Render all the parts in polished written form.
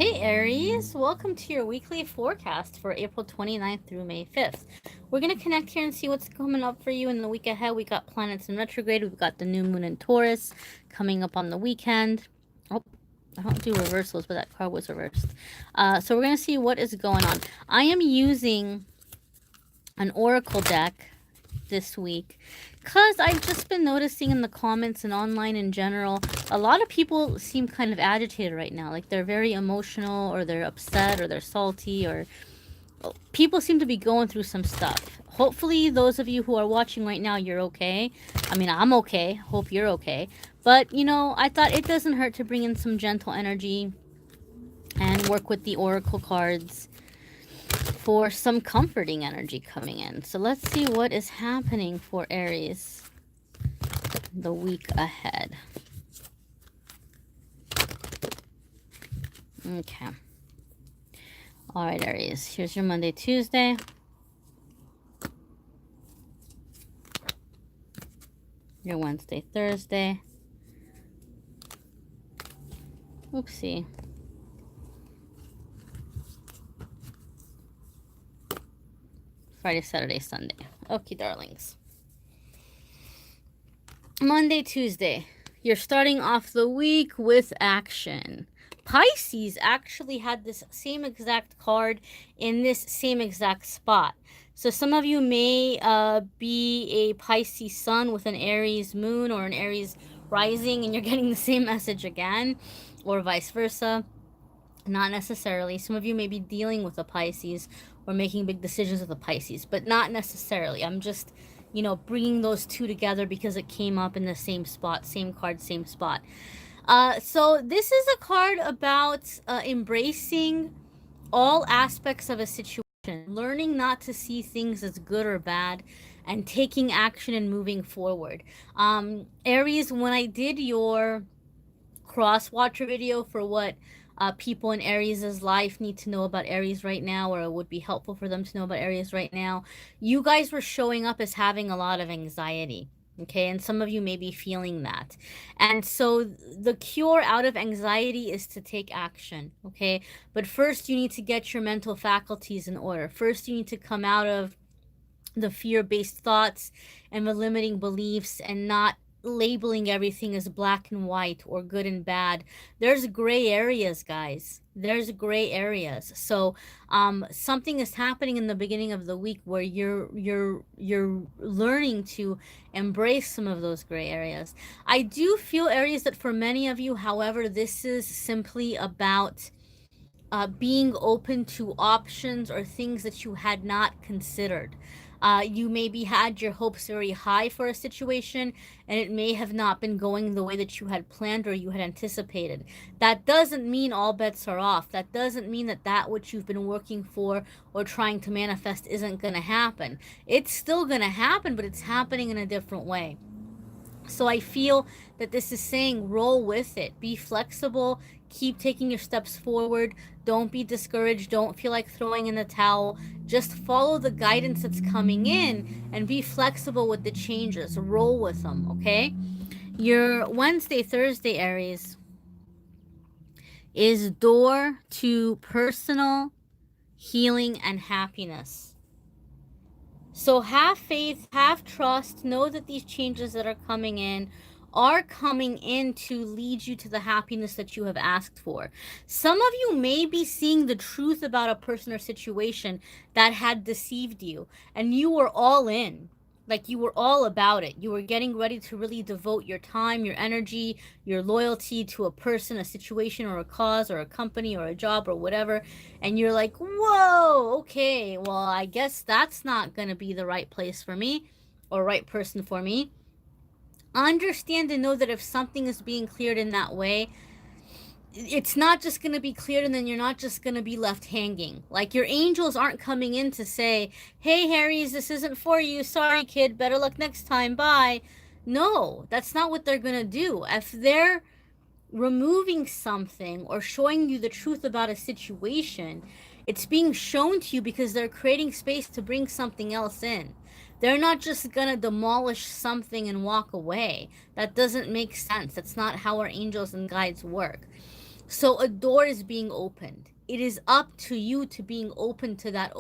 Hey Aries, welcome to your weekly forecast for April 29th through May 5th. We're going to connect here and see what's coming up for you in the week ahead. We got planets in retrograde, we've got the new moon in Taurus coming up on the weekend. Oh, I don't do reversals, but that card was reversed. So we're going to see what is going on. I am using an oracle deck this week because I've just been noticing in the comments and online in general, a lot of people seem kind of agitated right now. Like they're very emotional, or they're upset, or they're salty, or people seem to be going through some stuff. Hopefully those of you who are watching right now, you're okay. I mean, I'm okay. Hope you're okay. But, you know, I thought it doesn't hurt to bring in some gentle energy and work with the oracle cards for some comforting energy coming in. So let's see what is happening for Aries the week ahead. Okay. All right, Aries. Here's your Monday, Tuesday. Your Wednesday, Thursday. Oopsie. Friday, Saturday, Sunday. Okay, darlings. Monday, Tuesday. You're starting off the week with action. Pisces actually had this same exact card in this same exact spot. So some of you may be a Pisces sun with an Aries moon or an Aries rising, and you're getting the same message again, or vice versa. Not necessarily. Some of you may be dealing with a Pisces or making big decisions with a Pisces, but not necessarily. I'm just, you know, bringing those two together because it came up in the same spot, same card, same spot. So this is a card about embracing all aspects of a situation, learning not to see things as good or bad, and taking action and moving forward. Aries, when I did your cross-watcher video for what people in Aries' life need to know about Aries right now, or it would be helpful for them to know about Aries right now, you guys were showing up as having a lot of anxiety. Okay, and some of you may be feeling that. And so the cure out of anxiety is to take action, okay? But first you need to get your mental faculties in order. First you need to come out of the fear-based thoughts and the limiting beliefs, and not labeling everything as black and white or good and bad. There's gray areas, guys. There's gray areas. So something is happening in the beginning of the week where you're learning to embrace some of those gray areas. I do feel, Aries, that for many of you, however, this is simply about being open to options or things that you had not considered. You maybe had your hopes very high for a situation, and it may have not been going the way that you had planned or you had anticipated. That doesn't mean all bets are off. That doesn't mean that that which you've been working for or trying to manifest isn't going to happen. It's still going to happen, but it's happening in a different way. So I feel that this is saying roll with it. Be flexible. Keep taking your steps forward. Don't be discouraged. Don't feel like throwing in the towel. Just follow the guidance that's coming in and be flexible with the changes. Roll with them, okay? Your Wednesday, Thursday, Aries, is door to personal healing and happiness. So have faith, have trust, know that these changes that are coming in to lead you to the happiness that you have asked for. Some of you may be seeing the truth about a person or situation that had deceived you, and you were all in. Like, you were all about it. You were getting ready to really devote your time, your energy, your loyalty to a person, a situation, or a cause, or a company, or a job, or whatever. And you're like, whoa, okay, well, I guess that's not going to be the right place for me, or right person for me. Understand and know that if something is being cleared in that way, it's not just going to be cleared, and then you're not just going to be left hanging. Like, your angels aren't coming in to say, hey, Aries, this isn't for you. Sorry, kid. Better luck next time. Bye. No, that's not what they're going to do. If they're removing something or showing you the truth about a situation, it's being shown to you because they're creating space to bring something else in. They're not just going to demolish something and walk away. That doesn't make sense. That's not how our angels and guides work. So a door is being opened. It is up to you to being open to that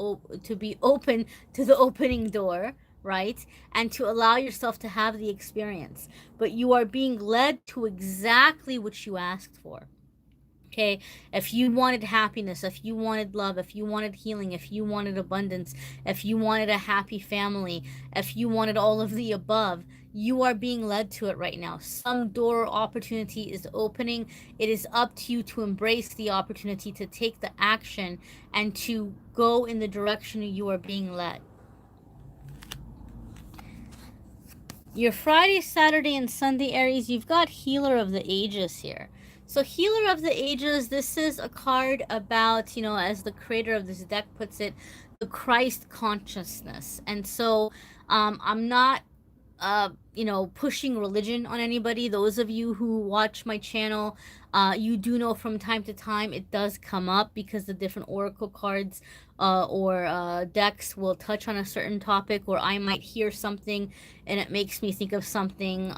to be open to the opening door, right? And to allow yourself to have the experience. But you are being led to exactly what you asked for. Okay, if you wanted happiness, if you wanted love, if you wanted healing, if you wanted abundance, if you wanted a happy family, if you wanted all of the above, you are being led to it right now. Some door or opportunity is opening. It is up to you to embrace the opportunity, to take the action, and to go in the direction you are being led. Your Friday, Saturday, and Sunday Aries, you've got Healer of the Ages here. So, Healer of the Ages, this is a card about, as the creator of this deck puts it, the Christ consciousness. And so, I'm not pushing religion on anybody. Those of you who watch my channel, you do know from time to time it does come up because the different oracle cards or decks will touch on a certain topic, or I might hear something and it makes me think of something.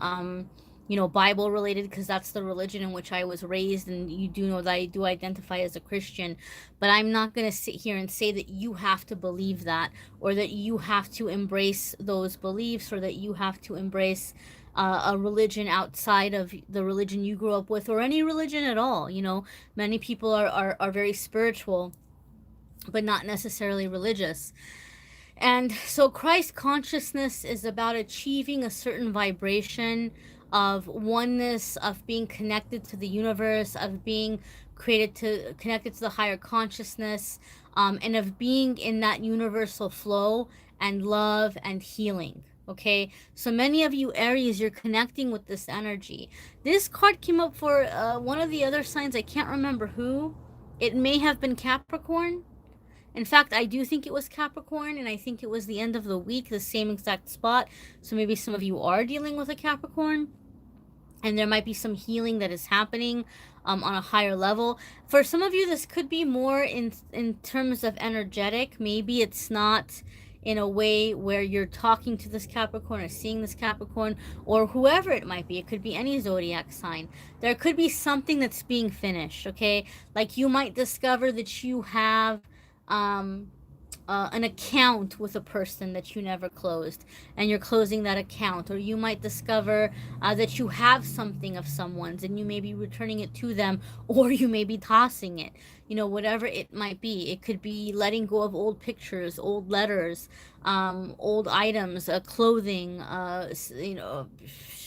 Bible related, because that's the religion in which I was raised, and you do know that I do identify as a Christian. But I'm not going to sit here and say that you have to believe that, or that you have to embrace those beliefs, or that you have to embrace a religion outside of the religion you grew up with, or any religion at all. Many people are very spiritual, but not necessarily religious. And so Christ consciousness is about achieving a certain vibration of oneness, of being connected to the universe, of being connected to the higher consciousness, and of being in that universal flow and love and healing. Okay, so many of you Aries, you're connecting with this energy. This card came up for one of the other signs. I can't remember who. It may have been Capricorn. In fact, I do think it was Capricorn, and I think it was the end of the week, the same exact spot. So maybe some of you are dealing with a Capricorn, and there might be some healing that is happening on a higher level. For some of you, this could be more in terms of energetic. Maybe it's not in a way where you're talking to this Capricorn or seeing this Capricorn, or whoever it might be. It could be any zodiac sign. There could be something that's being finished, okay? Like you might discover that you have an account with a person that you never closed, and you're closing that account. Or you might discover that you have something of someone's and you may be returning it to them, or you may be tossing it. Whatever it might be. It could be letting go of old pictures, old letters, old items, clothing,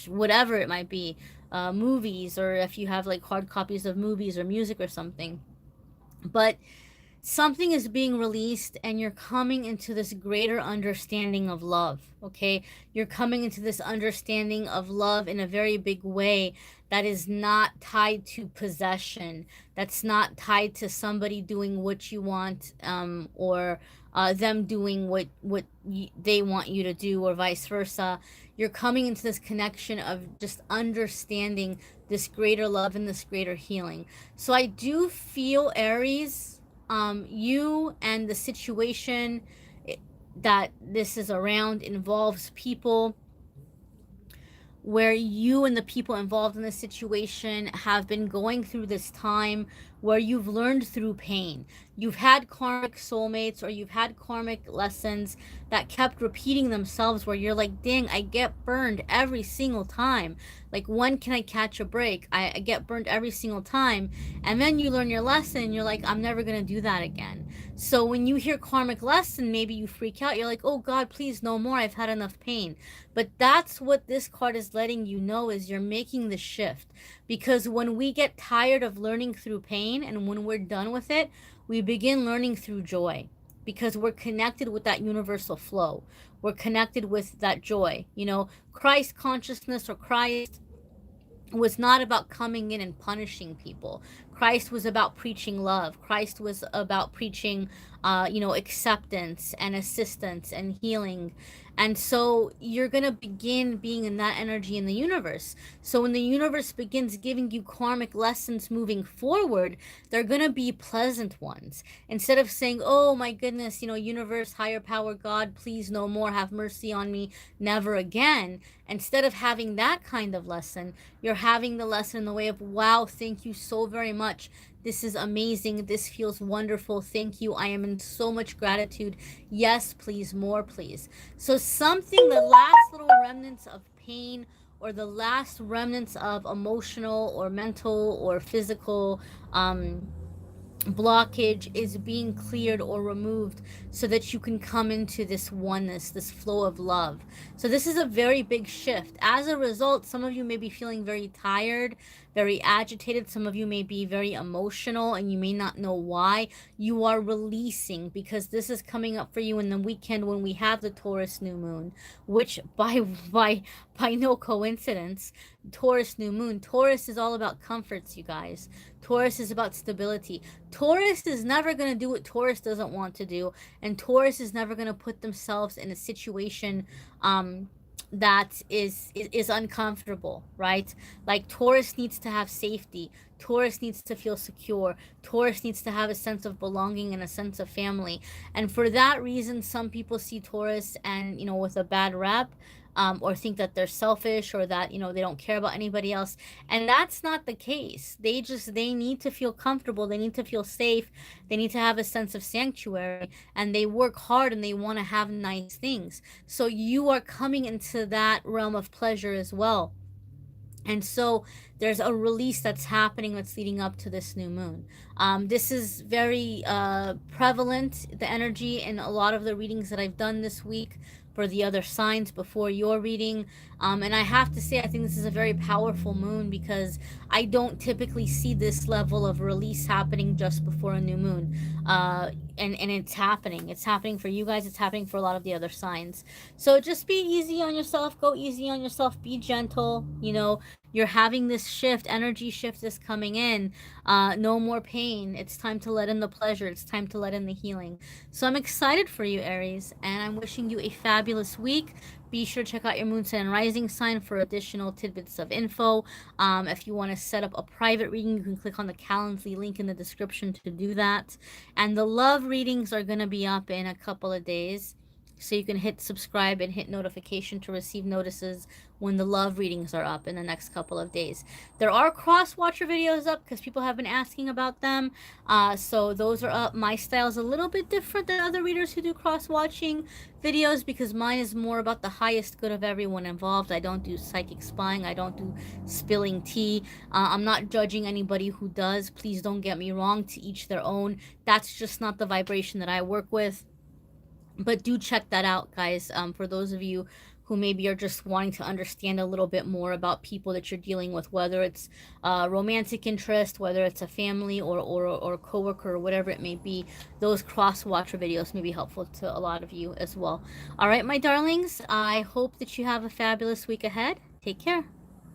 whatever it might be. Movies, or if you have like hard copies of movies or music or something. But something is being released, and you're coming into this greater understanding of love. Okay, you're coming into this understanding of love in a very big way that is not tied to possession, that's not tied to somebody doing what you want, or them doing what they want you to do, or vice versa. You're coming into this connection of just understanding this greater love and this greater healing. So I do feel, Aries, you and the situation that this is around involves people where you and the people involved in this situation have been going through this time where you've learned through pain. You've had karmic soulmates, or you've had karmic lessons that kept repeating themselves, where you're like, dang, I get burned every single time. Like, when can I catch a break? I get burned every single time. And then you learn your lesson and you're like, I'm never going to do that again. So when you hear karmic lesson, maybe you freak out. You're like, oh God, please, no more. I've had enough pain. But that's what this card is letting you know, is you're making the shift. Because when we get tired of learning through pain, and when we're done with it, we begin learning through joy, because we're connected with that universal flow. We're connected with that joy. Christ consciousness, or Christ, was not about coming in and punishing people. Christ was about preaching love. Christ was about preaching, acceptance and assistance and healing. And so you're going to begin being in that energy in the universe. So when the universe begins giving you karmic lessons moving forward, they're going to be pleasant ones. Instead of saying, oh my goodness, universe, higher power, God, please no more, have mercy on me, never again. Instead of having that kind of lesson, you're having the lesson in the way of, wow, thank you so very much much. This is amazing. This feels wonderful. Thank you. I am in so much gratitude. Yes, please, more, please. So something, the last little remnants of pain or the last remnants of emotional or mental or physical blockage is being cleared or removed so that you can come into this oneness, this flow of love. So this is a very big shift. As a result, some of you may be feeling very tired, very agitated. Some of you may be very emotional and you may not know why. You are releasing because this is coming up for you in the weekend when we have the Taurus new moon, which by no coincidence, Taurus new moon. Taurus is all about comforts, you guys. Taurus is about stability. Taurus is never going to do what Taurus doesn't want to do, and Taurus is never going to put themselves in a situation that is uncomfortable, right? Like Taurus needs to have safety. Taurus needs to feel secure. Taurus needs to have a sense of belonging and a sense of family. And for that reason, some people see Taurus and, with a bad rep, or think that they're selfish or that, they don't care about anybody else. And that's not the case. They need to feel comfortable. They need to feel safe. They need to have a sense of sanctuary, and they work hard and they want to have nice things. So you are coming into that realm of pleasure as well. And so there's a release that's happening that's leading up to this new moon. This is very prevalent, the energy, in a lot of the readings that I've done this week for the other signs before your reading. And I have to say, I think this is a very powerful moon because I don't typically see this level of release happening just before a new moon. And it's happening. It's happening for you guys. It's happening for a lot of the other signs. So just be easy on yourself. Go easy on yourself. Be gentle. You're having this shift, energy shift is coming in. No more pain. It's time to let in the pleasure. It's time to let in the healing. So I'm excited for you, Aries, and I'm wishing you a fabulous week. Be sure to check out your moon, sun, and rising sign for additional tidbits of info. If you want to set up a private reading, you can click on the Calendly link in the description to do that. And the love readings are going to be up in a couple of days. So you can hit subscribe and hit notification to receive notices when the love readings are up in the next couple of days. There are cross-watcher videos up because people have been asking about them. So those are up. My style is a little bit different than other readers who do cross-watching videos because mine is more about the highest good of everyone involved. I don't do psychic spying. I don't do spilling tea. I'm not judging anybody who does. Please don't get me wrong. To each their own. That's just not the vibration that I work with. But do check that out, guys. For those of you who maybe are just wanting to understand a little bit more about people that you're dealing with, whether it's romantic interest, whether it's a family or a coworker or whatever it may be, those cross-watcher videos may be helpful to a lot of you as well. All right, my darlings, I hope that you have a fabulous week ahead. Take care.